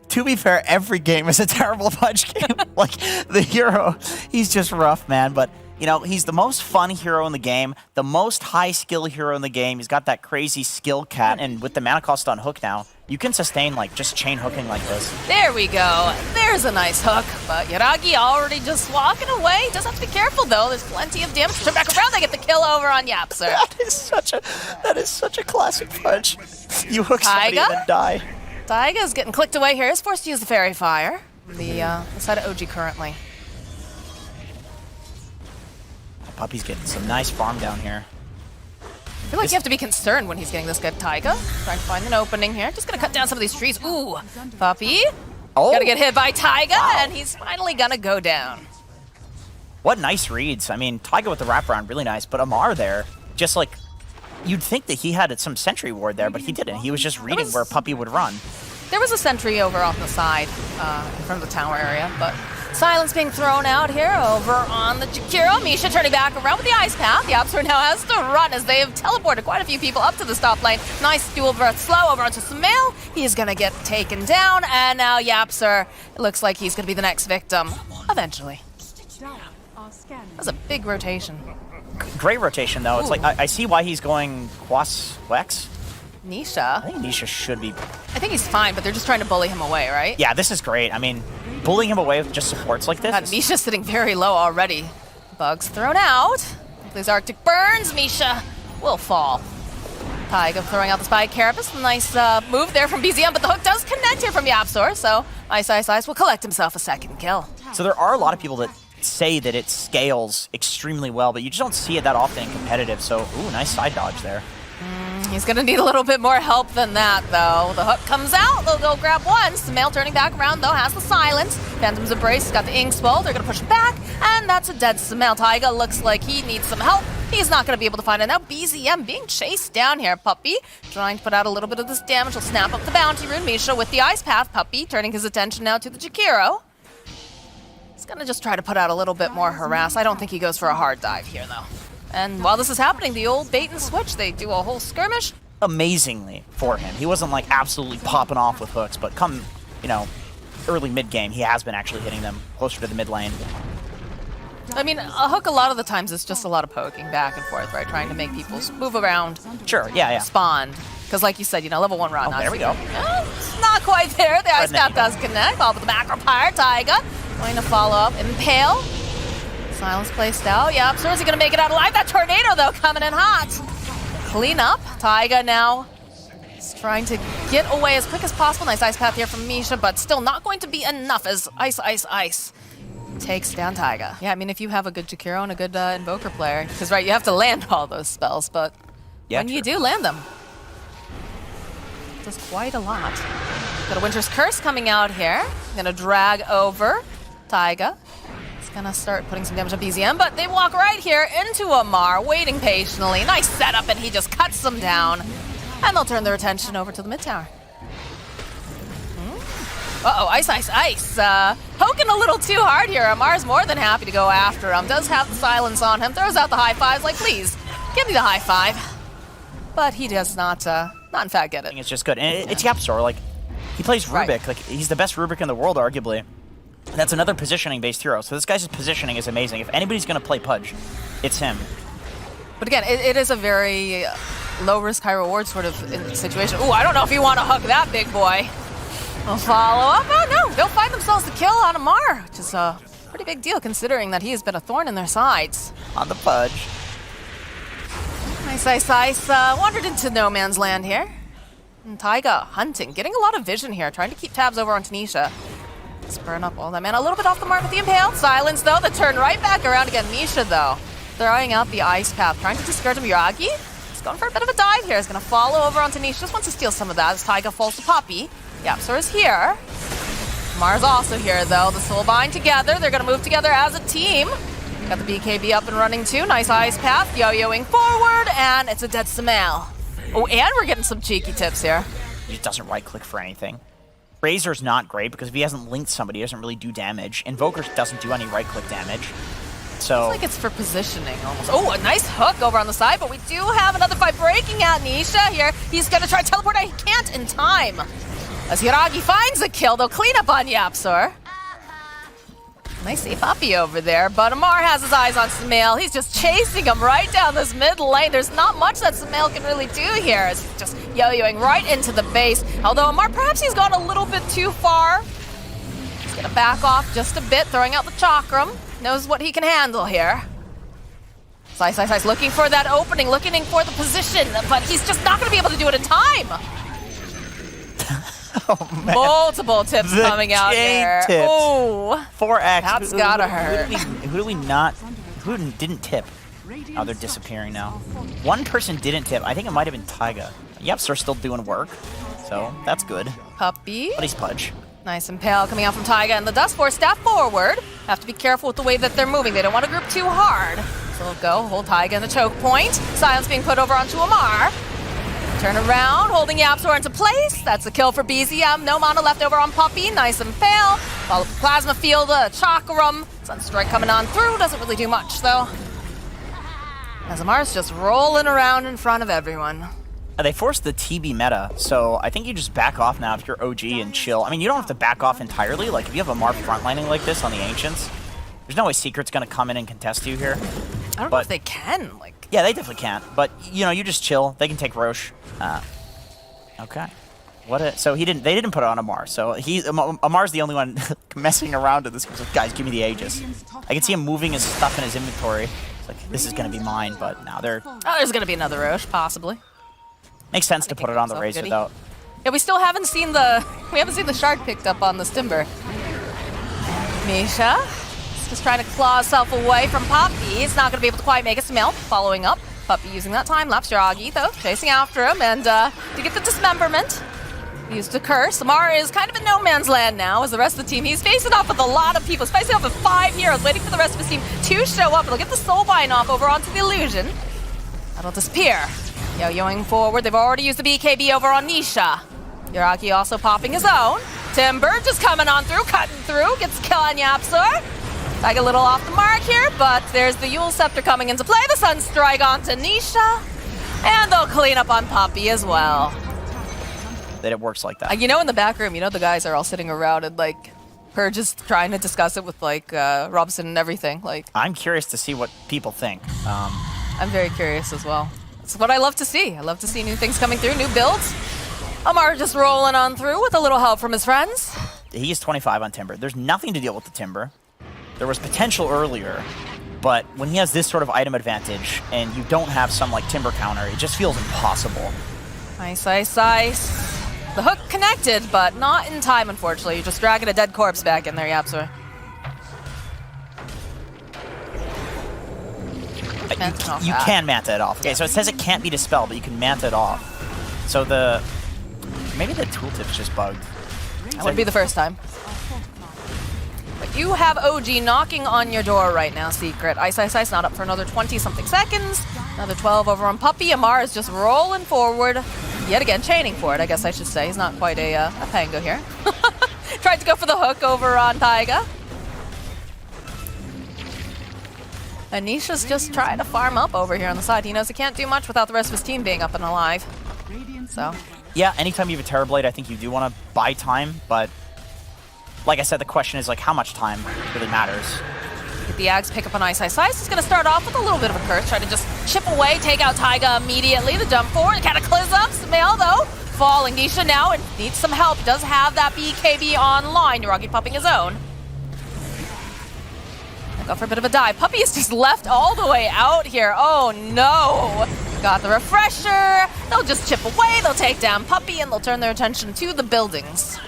To be fair, every game is a terrible Pudge game. Like, the hero, he's just rough, man. But, you know, he's the most fun hero in the game, the most high-skill hero in the game. He's got that crazy skill cat, and with the mana cost on hook now, you can sustain, like, just chain hooking like this. There we go. There's a nice hook, but Yuragi already just walking away. Does have to be careful, though. There's plenty of damage. Turn back around, they get the kill over on Yapser. That is such a classic Pudge. You hook somebody and then die. Taiga's getting clicked away here. He's forced to use the Fairy Fire. The side of OG currently. Puppy's getting some nice farm down here. I feel like you have to be concerned when he's getting this good. Taiga trying to find an opening here. Just gonna cut down some of these trees. Ooh, Puppy. Oh. Gotta get hit by Taiga, Wow. and he's finally gonna go down. What nice reads. I mean, Taiga with the wraparound, really nice. But Amar there, just like, you'd think that he had some sentry ward there, but he didn't. He was just reading where Puppy would run. There was a sentry over on the side in front of the tower area, but silence being thrown out here over on the Jakiro. Misha turning back around with the ice path. Yapser now has to run as they have teleported quite a few people up to the stop lane. Nice dual breath slow over onto Sumail. He's going to get taken down, and now Yapser, it looks like he's going to be the next victim, eventually. That's a big rotation. Great rotation, though. Ooh. It's like, I see why he's going Quas Wex. Nisha. I think Nisha should be... I think he's fine, but they're just trying to bully him away, right? Yeah, this is great. I mean, bullying him away with just supports like this. God, Misha's sitting very low already. Bugs thrown out. These Arctic burns. Misha will fall. Taiga throwing out the Spy Carapace. Nice move there from BZM, but the hook does connect here from Yapsor, so Ice will collect himself a second kill. So there are a lot of people that say that it scales extremely well, but you just don't see it that often in competitive, so ooh, nice side dodge there. He's going to need a little bit more help than that, though. The hook comes out. They'll go grab one. Sumail turning back around, though, has the silence. Phantom's Embrace got the Ink Spell. They're going to push him back, and that's a dead Sumail. Taiga looks like he needs some help. He's not going to be able to find it. Now BZM being chased down here. Puppy trying to put out a little bit of this damage. He'll snap up the bounty rune. Misha with the Ice Path. Puppy turning his attention now to the Jakiro. He's going to just try to put out a little bit more harass. I don't think he goes for a hard dive here, though. And while this is happening, the old bait and switch, they do a whole skirmish. Amazingly for him. He wasn't like absolutely popping off with hooks, but come, you know, early mid-game, he has been actually hitting them closer to the mid lane. I mean, a hook a lot of the times is just a lot of poking back and forth, right? Trying to make people move around. Sure, yeah. Spawn. Because like you said, you know, level 1 run. Oh, there we go. It's not quite there. The Ice Path does connect. All with the macro pyre. Taiga going to follow up. Impale. Silence placed out. Yep, so is he going to make it out alive? That tornado, though, coming in hot. Clean up. Taiga now is trying to get away as quick as possible. Nice Ice Path here from Misha, but still not going to be enough as Ice takes down Taiga. Yeah, I mean, if you have a good Jakiro and a good Invoker player, because, right, you have to land all those spells, but when you do land them, it does quite a lot. Got a Winter's Curse coming out here. Gonna drag over Taiga. Gonna start putting some damage on BZM, but they walk right here into Amar, waiting patiently. Nice setup, and he just cuts them down. And they'll turn their attention over to the mid tower. Uh-oh, Ice. Poking a little too hard here. Amar's more than happy to go after him. Does have the silence on him. Throws out the high fives, like, please, give me the high five. But he does not in fact get it. It's just good. And it's Yapsor, like, he plays Rubik. Right. Like, he's the best Rubik in the world, arguably. That's another positioning-based hero. So this guy's positioning is amazing. If anybody's going to play Pudge, it's him. But again, it is a very low-risk, high-reward sort of situation. Ooh, I don't know if you want to hook that big boy. We'll follow up. Oh, no. They'll find themselves the kill on Amar, which is a pretty big deal considering that he has been a thorn in their sides. On the Pudge. Nice. Wandered into no man's land here. And Taiga hunting, getting a lot of vision here, trying to keep tabs over on Tanisha. Burn up all that mana. A little bit off the mark with the Impale. Silence, though. The turn right back around again. Misha, though, throwing out the Ice Path. Trying to discourage him. Yuragi is going for a bit of a dive here. He's going to follow over onto Nisha. Just wants to steal some of that as Taiga falls to Poppy. Yapsor is here. Mars also here, though. The Soulbind together. They're going to move together as a team. Got the BKB up and running, too. Nice Ice Path. Yo-yoing forward, and it's a dead Sumail. Oh, and we're getting some cheeky tips here. He doesn't right-click for anything. Razor's not great because if he hasn't linked somebody, he doesn't really do damage. Invoker doesn't do any right-click damage. So it's like it's for positioning almost. Oh, a nice hook over on the side, but we do have another fight breaking out Nisha here. He's going to try to teleport out. He can't in time. As Hiragi finds a kill, they'll clean up on Yapsor. Nice see Puppy over there, but Amar has his eyes on Sumail. He's just chasing him right down this mid lane. There's not much that Sumail can really do here. It's just yo-yoing right into the base. Although Amar, perhaps he's gone a little bit too far. He's gonna back off just a bit, throwing out the Chakram. Knows what he can handle here. Slice, looking for that opening, looking for the position, but he's just not gonna be able to do it in time. Oh, man. Multiple tips coming out here. Tips. Oh, 4x. That's gotta hurt. Who didn't tip? Oh, they're disappearing now. One person didn't tip. I think it might have been Taiga. Yep, so they're still doing work. So that's good. Puppy. But he's Pudge. Nice and pale coming out from Taiga, and the Dust Force step forward. Have to be careful with the way that they're moving. They don't want to group too hard. So they'll go, hold Taiga in the choke point. Silence being put over onto Amar. Turn around, holding Yapsor into place. That's a kill for BZM. No mana left over on Puppy. Nice and pale. Follow the Plasma Field, Chakram. Sunstrike coming on through. Doesn't really do much, though. As Amar's just rolling around in front of everyone. They forced the TB meta, so I think you just back off now if you're OG and chill. I mean, you don't have to back off entirely. Like, if you have Amar frontlining like this on the Ancients, there's no way Secret's going to come in and contest you here. I don't know if they can. Like, yeah, they definitely can't. But, you know, you just chill. They can take Roche. Okay. So they didn't put it on Amar. So Amar's the only one messing around in this. He's like, guys, give me the Aegis. I can see him moving his stuff in his inventory. It's like, this is going to be mine, but now they're... Oh, there's going to be another Roche, possibly. Makes sense to put it on the Razor, though. Yeah, we still haven't seen the shard picked up on this Timber. Misha just trying to claw herself away from Puppy. It's not going to be able to quite make it. Sumail following up. Puppy using that time lapse. Hiragi, though, chasing after him, and to get the dismemberment. Used to curse. Amar is kind of in no man's land now as the rest of the team. He's facing off with a lot of people. He's facing off with 5 heroes, waiting for the rest of his team to show up. They'll get the Soulbind off over onto the Illusion. That'll disappear. Yo-yoing forward. They've already used the BKB over on Nisha. Hiragi also popping his own. Timber just coming on through, cutting through. Gets a kill on Yapsor. Like a little off the mark here, but there's the Yule Scepter coming into play. The Sunstrike onto Nisha. And they'll clean up on Puppy as well. That it works like that. You know, in the back room, you know, the guys are all sitting around and, like, Purge is trying to discuss it with, like, Robson and everything. Like, I'm curious to see what people think. I'm very curious as well. It's what I love to see. I love to see new things coming through, new builds. Amar just rolling on through with a little help from his friends. He is 25 on Timber. There's nothing to deal with the Timber. There was potential earlier, but when he has this sort of item advantage and you don't have some like Timber counter, it just feels impossible. Nice. The hook connected, but not in time, unfortunately. You're just dragging a dead corpse back in there, Yapsor. You can manta it off. Okay, so it says it can't be dispelled, but you can manta it off. So maybe the tooltip's just bugged. That would be the first time. But you have OG knocking on your door right now, Secret. Ice not up for another 20-something seconds. Another 12 over on Puppy. Amar is just rolling forward. Yet again, chaining for it, I guess I should say. He's not quite a Pango here. Tried to go for the hook over on Taiga. Anisha's just trying to farm up over here on the side. He knows he can't do much without the rest of his team being up and alive. So. Yeah, anytime you have a Terrorblade, I think you do want to buy time, but like I said, the question is like how much time really matters. Get the Ags pick up on Ice. He's going to start off with a little bit of a curse, try to just chip away, take out Taiga immediately. The jump forward, the Cataclysm. Sumail, though, falling. Nisha now and needs some help. He does have that BKB online. Hiragi popping his own. Go for a bit of a dive. Puppy is just left all the way out here. Oh, no. Got the refresher. They'll just chip away. They'll take down Puppy, and they'll turn their attention to the buildings.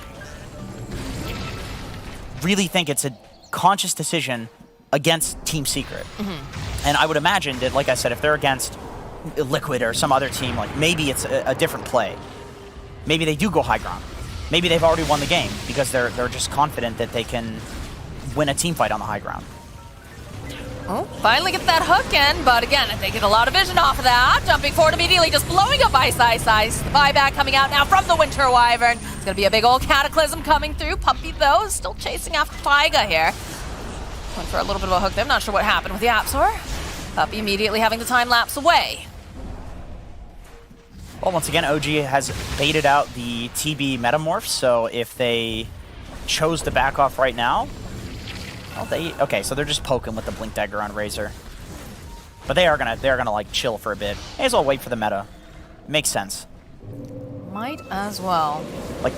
Really think it's a conscious decision against Team Secret. Mm-hmm. And I would imagine that, like I said, if they're against Liquid or some other team, like maybe it's a different play. Maybe they do go high ground. Maybe they've already won the game because they're just confident that they can win a team fight on the high ground. Oh, finally get that hook in, but again, they get a lot of vision off of that. Jumping forward immediately, just blowing up Ice. The buyback coming out now from the Winter Wyvern. It's going to be a big old Cataclysm coming through. Puppy, though, is still chasing after Taiga here. Went for a little bit of a hook there. I'm not sure what happened with the Yapsor. Puppy immediately having to time lapse away. Well, once again, OG has baited out the TB Metamorph, so if they chose to back off right now, well, okay, so they're just poking with the Blink Dagger on Razor. But they're gonna like chill for a bit. May as well wait for the meta. Makes sense. Might as well. Like,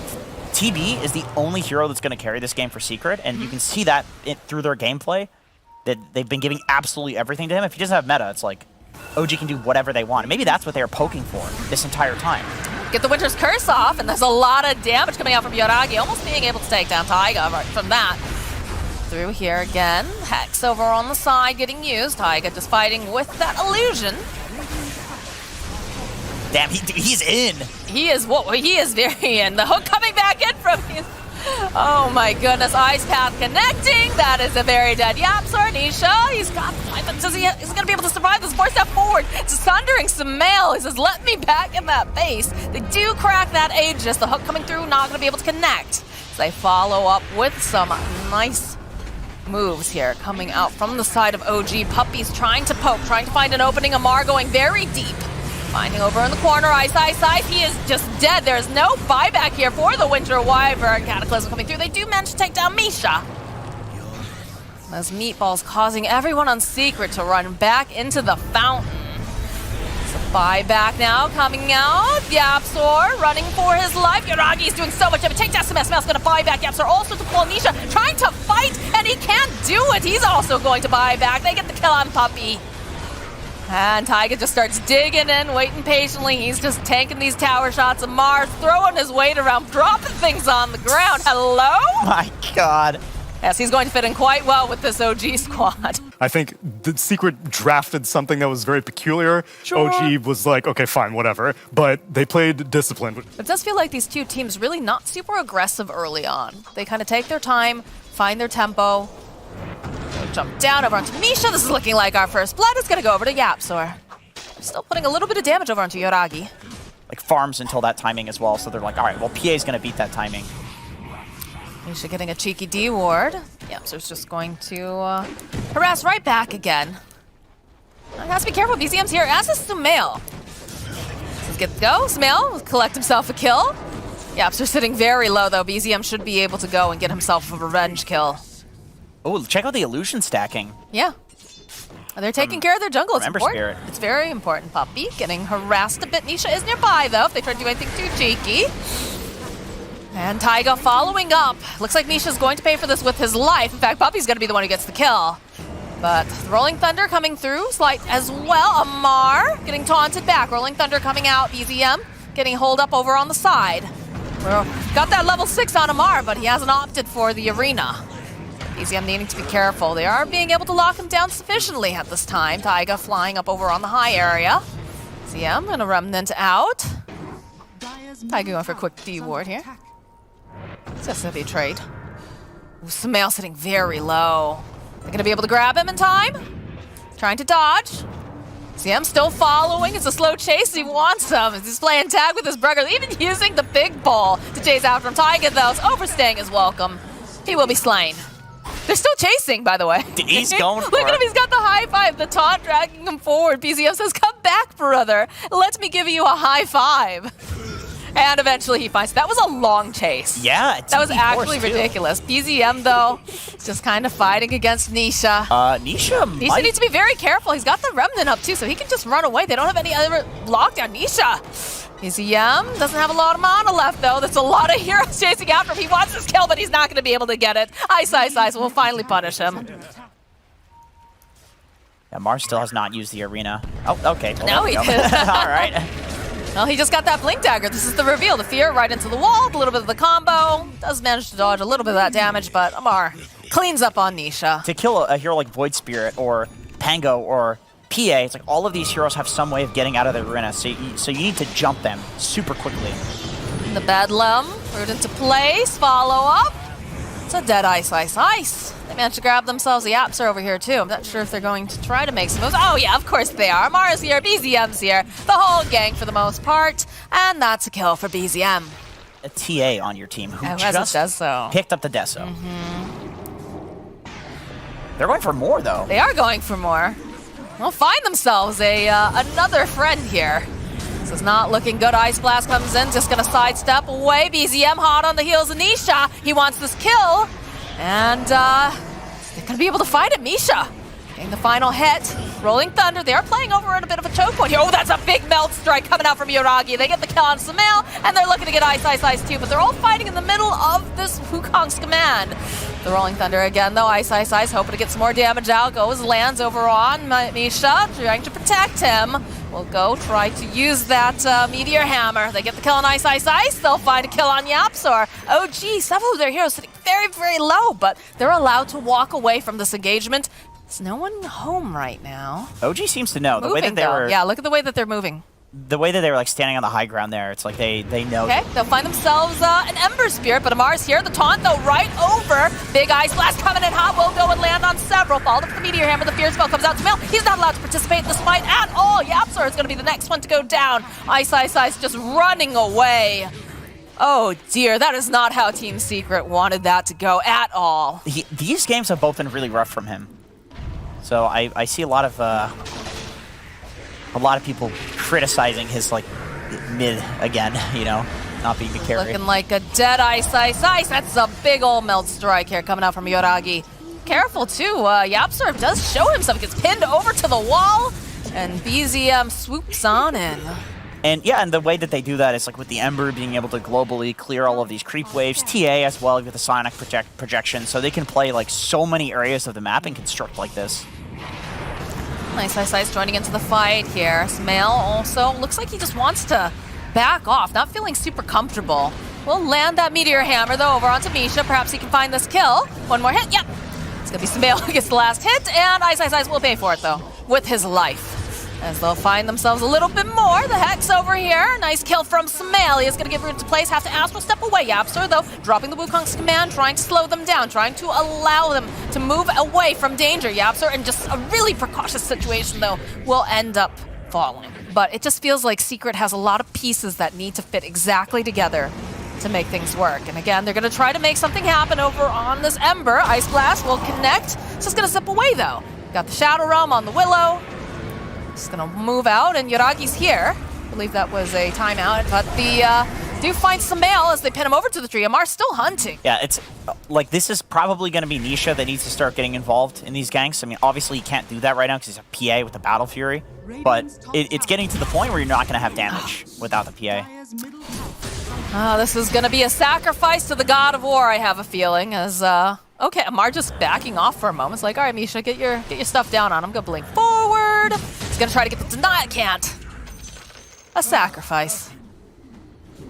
TB is the only hero that's gonna carry this game for Secret, and you can see that through their gameplay, that they've been giving absolutely everything to him. If he doesn't have meta, it's like, OG can do whatever they want. And maybe that's what they were poking for this entire time. Get the Winter's Curse off, and there's a lot of damage coming out from Yoragi, almost being able to take down Taiga right from that. Through here again. Hex over on the side getting used. Taiga just fighting with that illusion. Damn, he's in. He is very in. The hook coming back in from his... Oh my goodness, Ice Path connecting. That is a very dead Yapsor. Nisha, he's got weapons. Is he going to be able to survive this 4-step forward? It's sundering some mail. He says, let me back in that base. They do crack that Aegis. The hook coming through, not going to be able to connect. So they follow up with some nice moves here coming out from the side of OG. Puppy's trying to poke, trying to find an opening. Amar going very deep. Finding over in the corner, Ice. He is just dead. There's no buyback here for the Winter Wyvern. Cataclysm coming through. They do manage to take down Misha. Those meatballs causing everyone on Secret to run back into the fountain. It's a buyback now coming out. Yapsor running for his life. Yuragi's doing so much of it. Take down Smel's going to buy back. Yapsor also to pull Nisha, trying to fight, and he can't do it. He's also going to buy back. They get the kill on Puppy. And Taiga just starts digging in, waiting patiently. He's just tanking these tower shots. Amar throwing his weight around, dropping things on the ground. Hello? My God. Yes, he's going to fit in quite well with this OG squad. I think the Secret drafted something that was very peculiar. Sure. OG was like, okay, fine, whatever. But they played disciplined. It does feel like these two teams really not super aggressive early on. They kind of take their time, find their tempo. Jump down over onto Misha. This is looking like our first blood. It's going to go over to Yapsor. Still putting a little bit of damage over onto Yoragi. Like, farms until that timing as well, so they're like, all right, well, PA's going to beat that timing. Misha getting a cheeky D ward. Yapsor's just going to harass right back again. Has to be careful. BZM's here, as is Sumail. Let's get go. Sumail will collect himself a kill. Yapsor sitting very low, though. BZM should be able to go and get himself a revenge kill. Oh, check out the illusion stacking. Yeah. They're taking care of their jungle. It's important. Spirit. It's very important, Puppy. Getting harassed a bit. Nisha is nearby, though, if they try to do anything too cheeky. And Taiga following up. Looks like Nisha's going to pay for this with his life. In fact, Puppy's going to be the one who gets the kill. But Rolling Thunder coming through. Slight as well. Amar getting taunted back. Rolling Thunder coming out. BZM getting holed up over on the side. Got that level 6 on Amar, but he hasn't opted for the arena. BZM needing to be careful. They are being able to lock him down sufficiently at this time. Taiga flying up over on the high area. BZM and a Remnant out. Taiga going for a quick D ward here. It's just a heavy trade. Ooh, Sumail sitting very low. They're going to be able to grab him in time. Trying to dodge. BZM still following. It's a slow chase. He wants him. He's playing tag with his brother. Even using the big ball to chase after him. Taiga, though, is overstaying his welcome. He will be slain. They're still chasing, by the way. He's going for Look at him, he's got the high five, the taunt dragging him forward. BZM says, come back, brother. Let me give you a high five. And eventually he finds, that was a long chase. Yeah, that was actually ridiculous. BZM, though, is just kind of fighting against Nisha. Nisha needs to be very careful. He's got the Remnant up, too, so he can just run away. They don't have any other lockdown. Nisha. BZM doesn't have a lot of mana left, though. There's a lot of heroes chasing after him. He wants his kill, but he's not going to be able to get it. Ice will finally punish him. Yeah, Mars still has not used the arena. Oh, okay. Well, no, he did. All right. Well, he just got that Blink Dagger. This is the reveal. The fear right into the wall. A little bit of the combo. Does manage to dodge a little bit of that damage, but Amar cleans up on Nisha. To kill a hero like Void Spirit or Pango or PA, it's like all of these heroes have some way of getting out of the arena, so you need to jump them super quickly. The Bedlam, root into place, follow up. It's a dead Ice. They managed to grab themselves the Yapsor over here, too. I'm not sure if they're going to try to make some moves. Oh, yeah, of course they are. Mara's here, BZM's here. The whole gang for the most part. And that's a kill for BZM. A TA on your team who just picked up the Deso. They're going for more, though. They are going for more. They'll find themselves another friend here. This is not looking good. Ice Blast comes in, just gonna sidestep away. BZM hot on the heels of Nisha. He wants this kill. And they're gonna be able to fight it. Misha getting the final hit. Rolling Thunder, they're playing over at a bit of a choke point here. Oh, that's a big melt strike coming out from Yoragi. They get the kill on Sumail, and they're looking to get Ice too, but they're all fighting in the middle of this Wukong's command. The Rolling Thunder again, though. Ice, hoping to get some more damage out. Goes, lands over on Misha, trying to protect him. Will go try to use that Meteor Hammer. They get the kill on Ice. They'll find a kill on Yapsor. Oh, gee, several of their heroes sitting very, very low, but they're allowed to walk away from this engagement. There's no one home right now. OG seems to know. The way that they were... Yeah, look at the way that they're moving. The way that they were like standing on the high ground there, it's like they know. Okay, they'll find themselves an Ember Spirit, but Amar's here. The taunt, though, right over. Big Ice Blast coming in hot. Will go and land on several. Followed up with the Meteor Hammer. The Fear Spell comes out to Mill. He's not allowed to participate in this fight at all. Yapsor is going to be the next one to go down. Ice just running away. Oh dear, that is not how Team Secret wanted that to go at all. These games have both been really rough from him. So I see a lot of people criticizing his like mid again, you know, not being the carry. Looking like a dead Ice. That's a big old melt strike here coming out from Yoragi. Careful too, Yapsor does show himself, gets pinned over to the wall, and BZM swoops on in. And yeah, and the way that they do that is like with the Ember being able to globally clear all of these creep waves, TA as well with the Sonic projection, so they can play like so many areas of the map and construct like this. Nice joining into the fight here. Sumail also looks like he just wants to back off, not feeling super comfortable. We'll land that Meteor Hammer though over onto Misha. Perhaps he can find this kill. One more hit, yep. It's gonna be Sumail who gets the last hit, and Ice will pay for it though, with his life. As they'll find themselves a little bit more. The Hex over here. Nice kill from Sumail. He is going to give room to place. Have to Astral Step away. Yapsor, though, dropping the Wukong's command, trying to slow them down, trying to allow them to move away from danger. Yapsor, in just a really precautious situation, though, will end up falling. But it just feels like Secret has a lot of pieces that need to fit exactly together to make things work. And again, they're going to try to make something happen over on this Ember. Ice Blast will connect. It's just going to zip away, though. Got the Shadow Realm on the Willow. Just gonna move out, and Yoragi's here. I believe that was a timeout, but the do find Sumail as they pin him over to the tree. Amar's still hunting. Yeah, it's like this is probably gonna be Nisha that needs to start getting involved in these ganks. I mean, obviously he can't do that right now because he's a PA with the Battle Fury, but it's getting to the point where you're not gonna have damage without the PA. This is gonna be a sacrifice to the God of War, I have a feeling, as okay, Amar just backing off for a moment. It's like, all right, Misha, get your stuff down on him. Go blink forward. He's gonna try to get the deny. Can't. A sacrifice.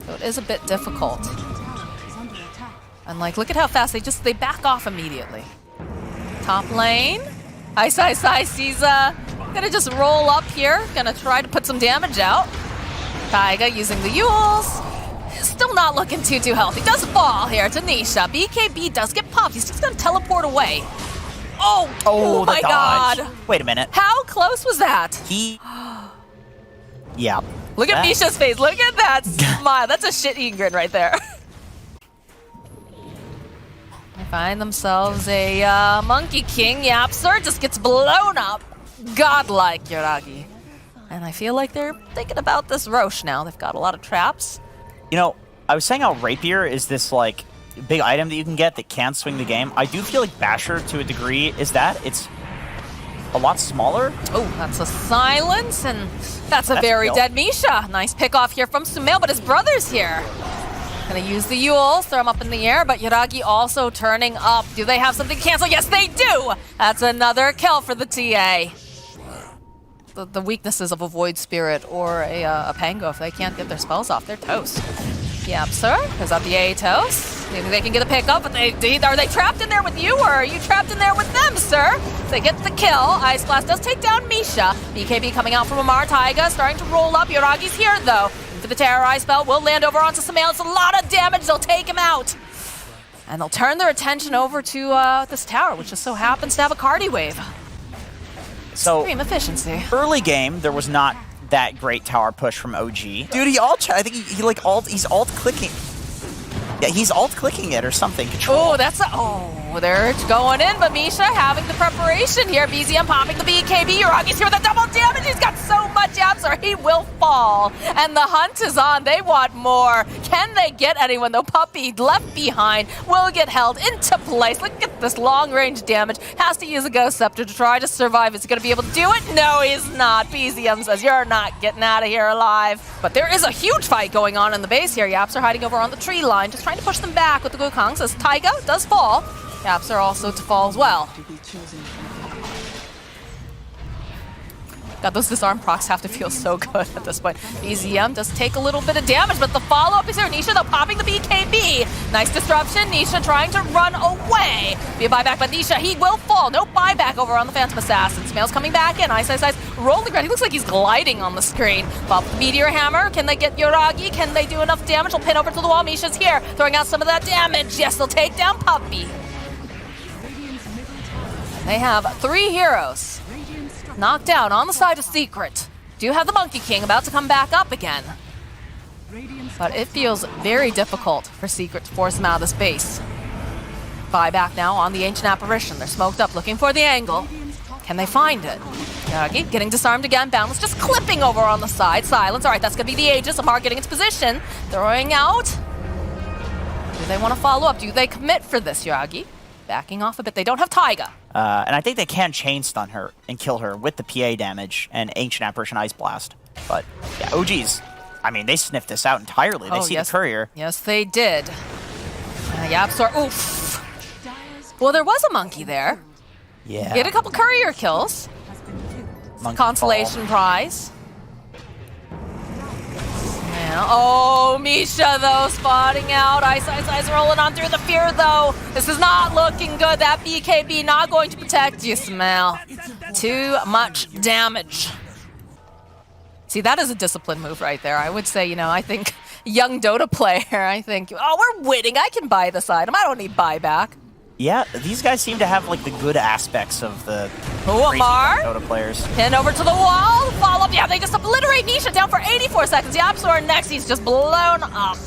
So it is a bit difficult. And like, look at how fast they back off immediately. Top lane. Ice. He's gonna just roll up here. Gonna try to put some damage out. Taiga using the Yules. Still not looking too healthy. Does fall here to Nisha. BKB does get popped. He's just gonna teleport away. Oh my god. Wait a minute. How close was that? Yeah. Look at Misha's face. Look at that smile. That's a shit-eating grin right there. They find themselves a Monkey King. Yapsor just gets blown up. Godlike Yoragi. And I feel like they're thinking about this Roche now. They've got a lot of traps. You know, I was saying how Rapier is this like big item that you can get that can swing the game. I do feel like Basher to a degree is that. It's a lot smaller. Oh, that's a silence, and that's a very dead Misha. Nice pick off here from Sumail, but his brother's here. Gonna use the Yules, throw him up in the air, but Yoragi also turning up. Do they have something to cancel? Yes, they do! That's another kill for the TA. The weaknesses of a Void Spirit or a Pango, if they can't get their spells off, they're toast. Yep, sir. Is that the Atos? Maybe they can get a pick up, but are they trapped in there with you, or are you trapped in there with them, sir? They get the kill. Ice Blast does take down Misha. BKB coming out from Amar. Taiga starting to roll up. Yoragi's here, though. For the Terrorize spell, will land over onto Sumail. It's a lot of damage. They'll take him out. And they'll turn their attention over to this tower, which just so happens to have a Cardi Wave. So extreme efficiency. Early game, there was not that great tower push from OG. Dude, I think he's alt clicking. Yeah, he's alt clicking it or something. Control. Oh, Well, they're going in, but Misha having the preparation here. BZM popping the BKB. Uragi's here with a double damage. He's got so much abs, or he will fall. And the hunt is on. They want more. Can they get anyone, though? Puppy left behind will get held into place. Look at this long-range damage. Has to use a Ghost Scepter to try to survive. Is he going to be able to do it? No, he's not. BZM says, you're not getting out of here alive. But there is a huge fight going on in the base here. Yaps are hiding over on the tree line, just trying to push them back with the Wukong. Says Taiga does fall. Yaps are also to fall as well. God, those disarm procs have to feel so good at this point. BZM does take a little bit of damage, but the follow-up is here. Nisha, though, popping the BKB. Nice disruption. Nisha trying to run away. Be a buyback, but Nisha, he will fall. No buyback over on the Phantom Assassin. Smail's coming back in. Ice. Rolling around. He looks like he's gliding on the screen. Pop the Meteor Hammer. Can they get Yuragi? Can they do enough damage? He'll pin over to the wall. Misha's here, throwing out some of that damage. Yes, they'll take down Puppy. They have 3 heroes knocked down on the side of Secret. Do have the Monkey King about to come back up again. But it feels very difficult for Secret to force him out of this base. Buyback now on the Ancient Apparition. They're smoked up looking for the angle. Can they find it? Yagi getting disarmed again. Boundless just clipping over on the side. Silence. All right, that's going to be the Aegis. Amar getting its position. Throwing out. Do they want to follow up? Do they commit for this, Yagi? Backing off a bit. They don't have Taiga. And I think they can chain stun her and kill her with the PA damage and Ancient Apparition Ice Blast. But yeah, OGs, I mean, they sniffed this out entirely. They see the courier. Yes, they did. Yapsor, oof. Well, there was a monkey there. Yeah. Get a couple courier kills. Monkey Consolation prize. Yeah. Oh, Misha, though, spotting out. Ice rolling on through the fear, though. This is not looking good. That BKB not going to protect you, Smell. Too much damage. See, that is a discipline move right there. I would say, I think young Dota player, I think, oh, we're winning. I can buy this item. I don't need buyback. Yeah, these guys seem to have like the good aspects of the Amar Dota players. Pin over to the wall. Follow up. Yeah, they just obliterate Nisha down for 84 seconds. Yapsor next. He's just blown up.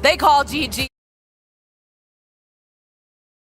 They call GG.